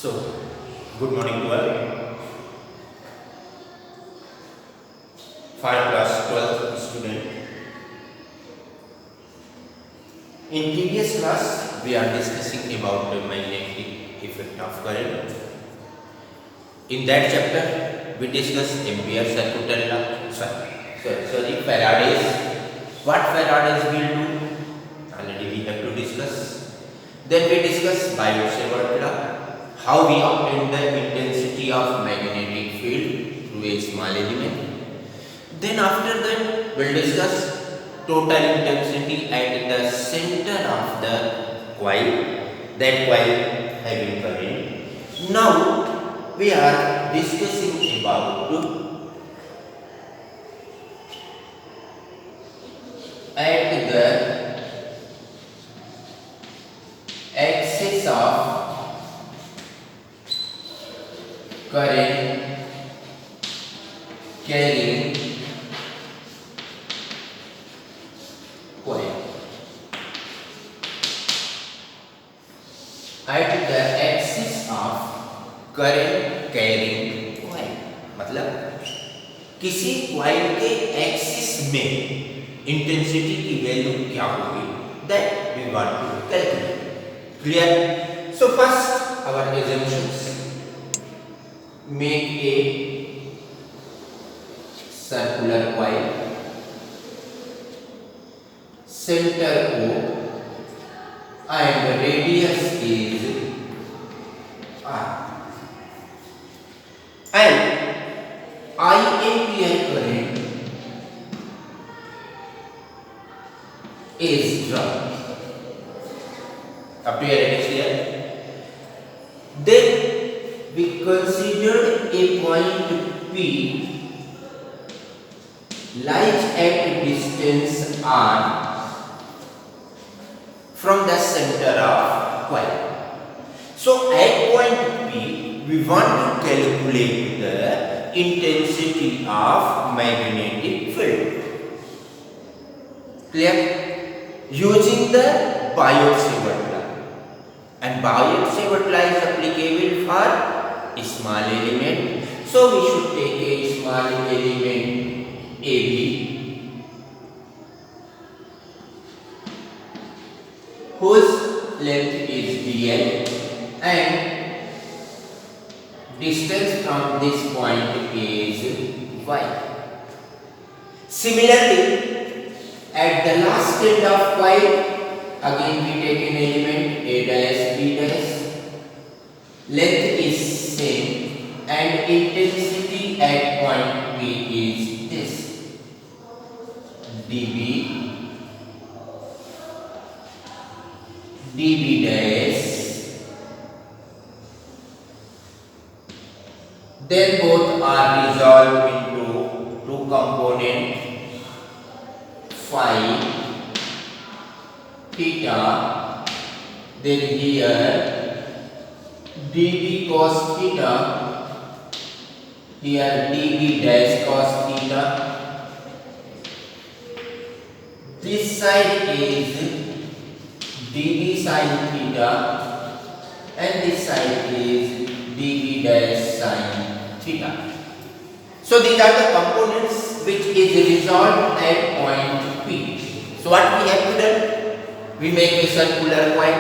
So, good morning to all. For class 12 student. In previous class, we are discussing about the magnetic effect of current. In that chapter, we discussed Ampere circuitous law. Sorry, Faraday's. What Faraday's will do? Already we have to discuss. Then we discuss Biot-Savart law. How we obtain the intensity of magnetic field through a small element. Then after that, we'll discuss total intensity at the center of the coil, that coil having current. Now we are discussing about at the axis of current carrying coil. At the axis of current carrying coil मतलब किसी coil के axis में intensity की value क्या होगी, that we want to calculate. Clear? So first our assumptions. Make a circular coil, center O and radius is R, and I ampere current is drawn. Up to here it is clear. Then we considered a point P lies at distance R from the center of coil. So at point P we want to calculate the intensity of magnetic field. Clear? Using the Biot-Savart law, and Biot-Savart law is applicable for small element. So we should take a small element AB whose length is dl and distance from this point is y. Similarly, at the last end of coil, again we take an element A dash B dash. Length is same and intensity at point P is this dB dash. Then both are resolved into two component phi theta. Then here dB cos theta, here dB dash cos theta. This side is dB sin theta and this side is dB dash sin theta. So these are the components which is resolved at point P. So what we have to do? We make a circular coil,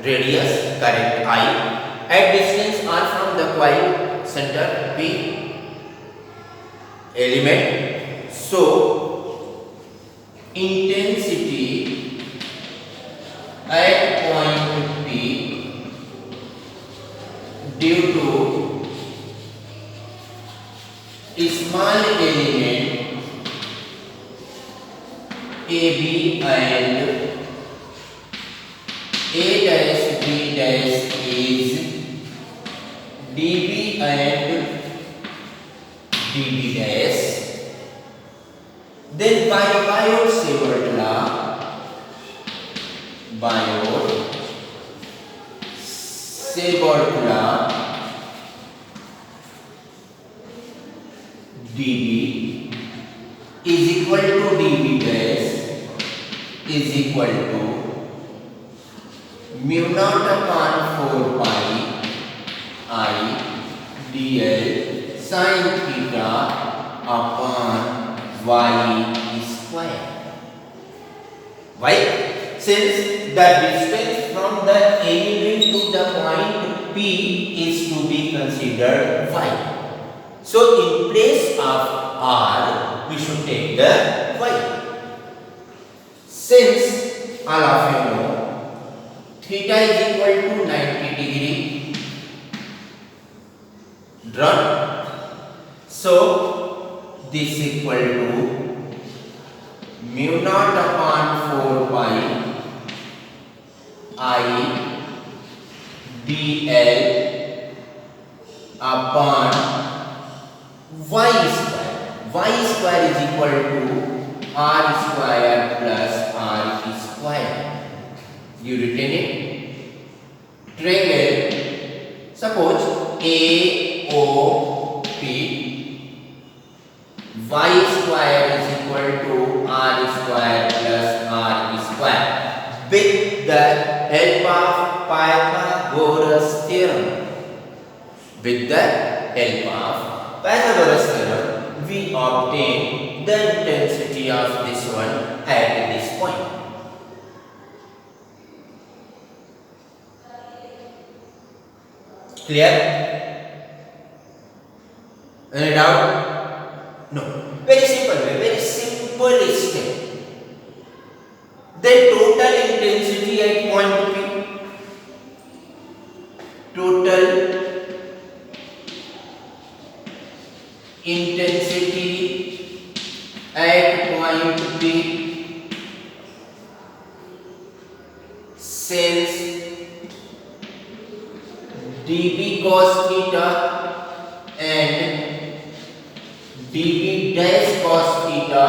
radius current I, at distance R from the coil, center P, element. So intensity at point P due to a small element AB and A dash B dash is dB and dB dash. Then by Biot-Savart law, dB is equal to dB dash is equal to mu naught upon 4 pi dl sin theta upon y square. Why? Since the distance from the element to the point P is to be considered y. So in place of r, we should take the y. Since all of you know theta is equal to 90 degree drawn. So this equal to mu naught upon 4 pi I dl upon y square. Y square is equal to r square plus r square. You retain it. Triangle. Suppose AOP. Y square is equal to r square plus r square with the help of Pythagoras theorem. With the help of Pythagoras theorem, we obtain the intensity of this one at this point. Clear? Any doubt? No. Very simple way, very simple step. The total intensity at point P, total intensity at point P, since dB cos theta and dB dash cos theta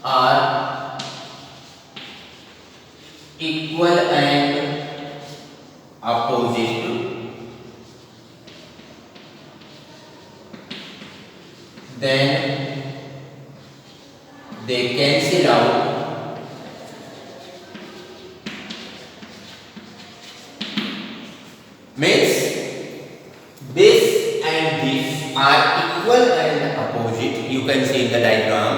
are equal and opposite, then they cancel out. Means this and this are equal and opposite. You can see in the diagram.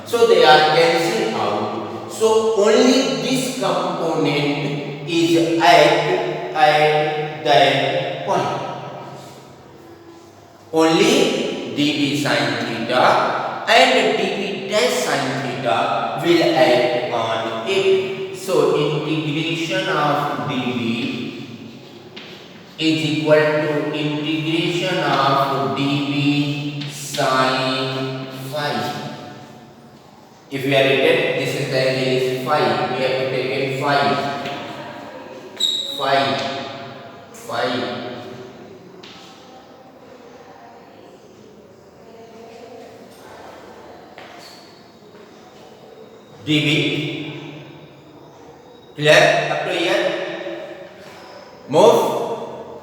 So they are cancelled out. So only this component is at that point. Only dB sin theta and dB dash sin theta will act on it. So integration of dB is equal to integration of dB sin phi. If we are written, this is the angle is phi. We have to take in phi. dB. Clear up to here? Move.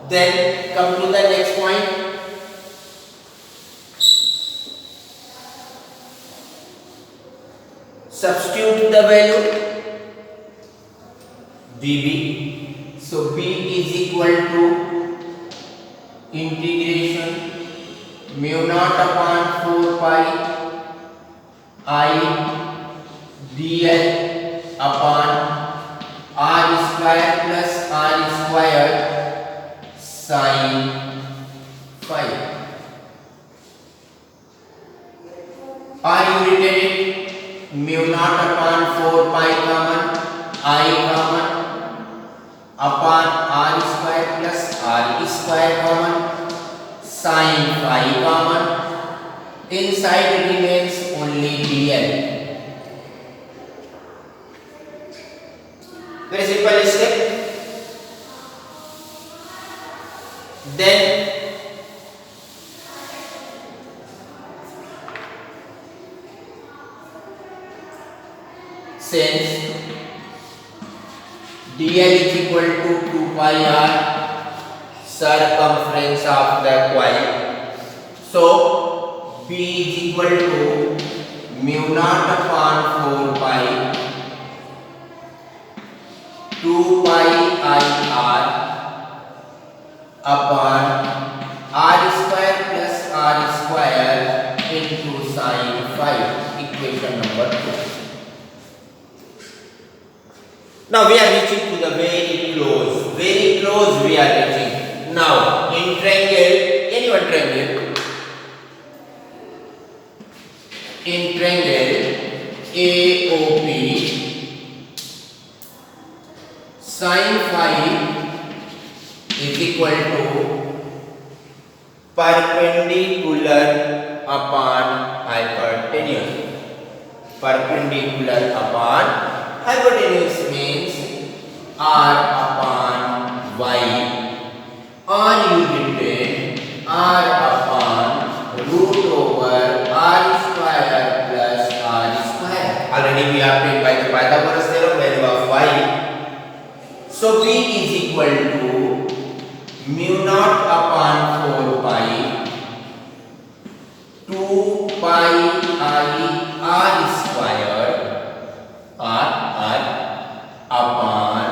Then come to the next point. Substitute the value dB. So B is equal to integration mu naught upon 4 pi I dl upon r square plus r square sin phi. Are you written it? Mu naught upon 4 pi common, I common, upon r square plus r square common, sin phi common. Inside remains only dl. Very simple step. Then since dl is equal to 2 pi r circumference of the coil, so B is equal to mu naught upon 4 pi 2 pi I r upon r Now we are reaching to the very close we are reaching. Now in triangle, anyone triangle, in triangle AOP, sin phi is equal to perpendicular upon hypotenuse. Perpendicular upon hypotenuse means r upon y, or you written r upon root over r square plus r square. Already we have been by the Pythagoras theorem, value of y. So p is equal to mu naught upon 4 pi 2 pi I r square r upon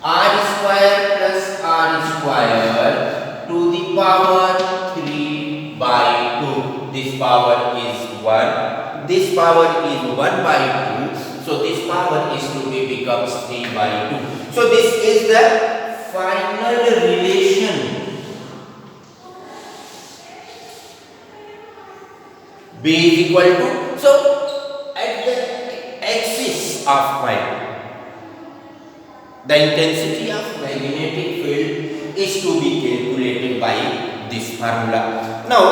r square plus r square to the power 3 by 2. This power is 1. This power is 1 by 2. So this power is to be becomes 3 by 2. So this is the final relation. B is equal to, so at the axis of coil, the intensity of magnetic field is to be calculated by this formula. Now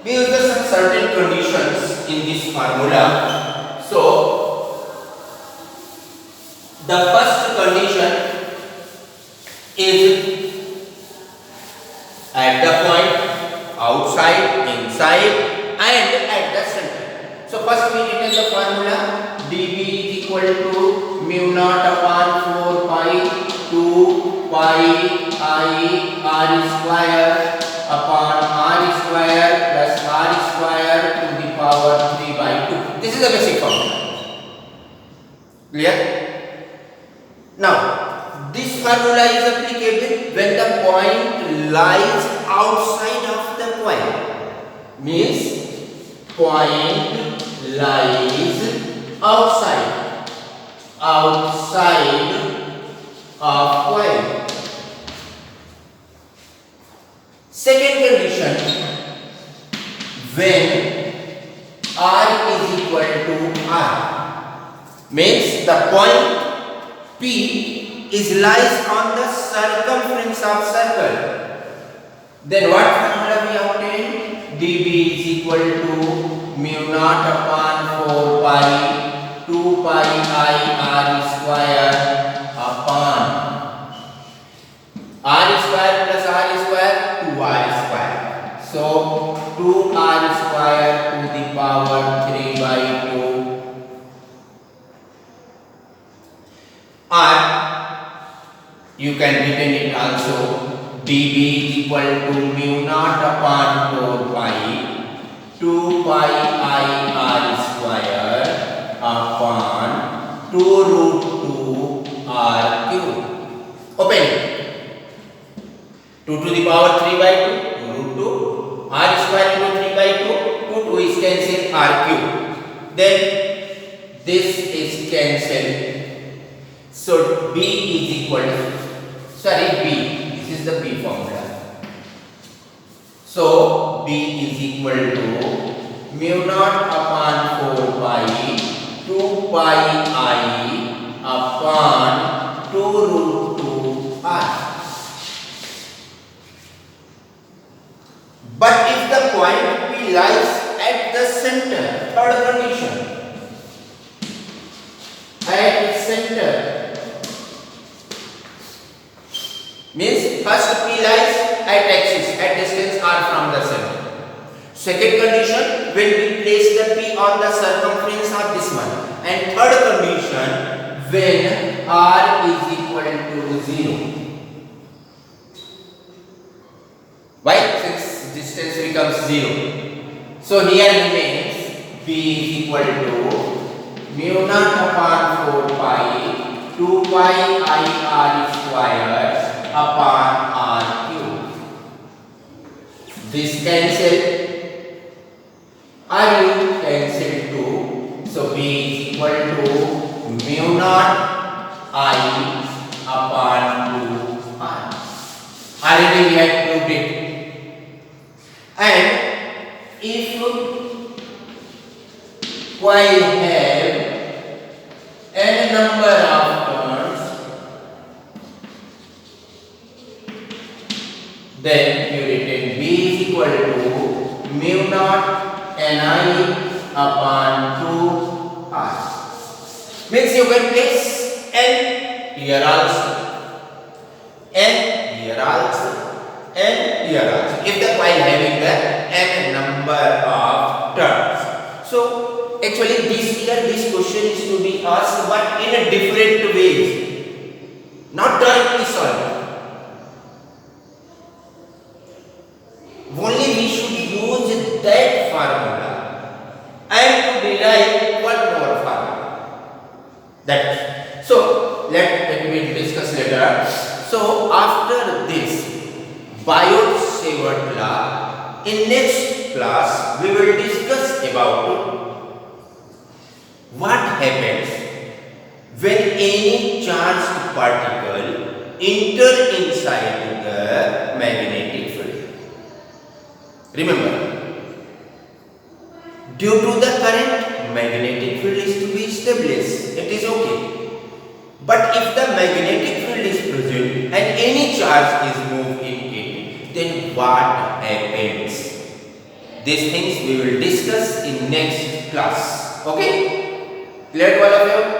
we use some certain conditions in this formula. So the first condition is at the point, outside, inside, and at the center. So first we written the formula dB is equal to mu naught upon 4 pi 2 pi I r square upon r square plus r square to the power 3 by 2. This is the basic formula. Clear? Now this formula is applicable when the point lies outside of the coil. Means point lies outside of coil. Second condition, when r is equal to r, means the point P is lies on the circumference of circle. Then what formula we obtain? dB is equal to mu naught upon 4 pi 2 pi I r square upon r square plus r square 2r square. So 2r square to the power 3 by 2. Or you can written it also dB is equal to mu naught upon 4 pi 2 pi I r square upon 2 root 2 r cube. Open it. 2 to the power 3 by 2 root 2 r square into 3 by 2 2 is cancelled r cube. Then this is cancelled. So B is equal to, sorry, B. This is the B formula. So B is equal to mu naught upon 4 pi 2 pi I upon 2 root 2 r. But if the point P lies at the center, third condition, at center, means first P lies at axis, at distance r from the center. Second condition, when we place the P on the circumference of this one. And third condition, when r is equal to 0. Why? Since distance becomes 0. So here remains B is equal to mu naught upon 4 pi 2 pi I r square upon r cube. This cancel, r u cancel too. So B is equal to mu naught I upon 2r. Already we have proved it. And if coil have n number of turns, then you written B is equal to mu naught Ni upon 2r. Means you can place n here also, n here also, n here also, if the coil having the n number of turns. So actually this question is to be asked, but in a different ways, not directly solved. Only we should use that formula and to derive one more formula. That. So let me discuss later. So after this Biot-Savart law, in next class we will discuss about what happens when any charged particle enter inside the magnetic field. Remember, due to the current, magnetic field is to be established. It is okay. But if the magnetic field is present and any charge is moved in it, then what happens? These things we will discuss in next class. Okay? Clear to all of you?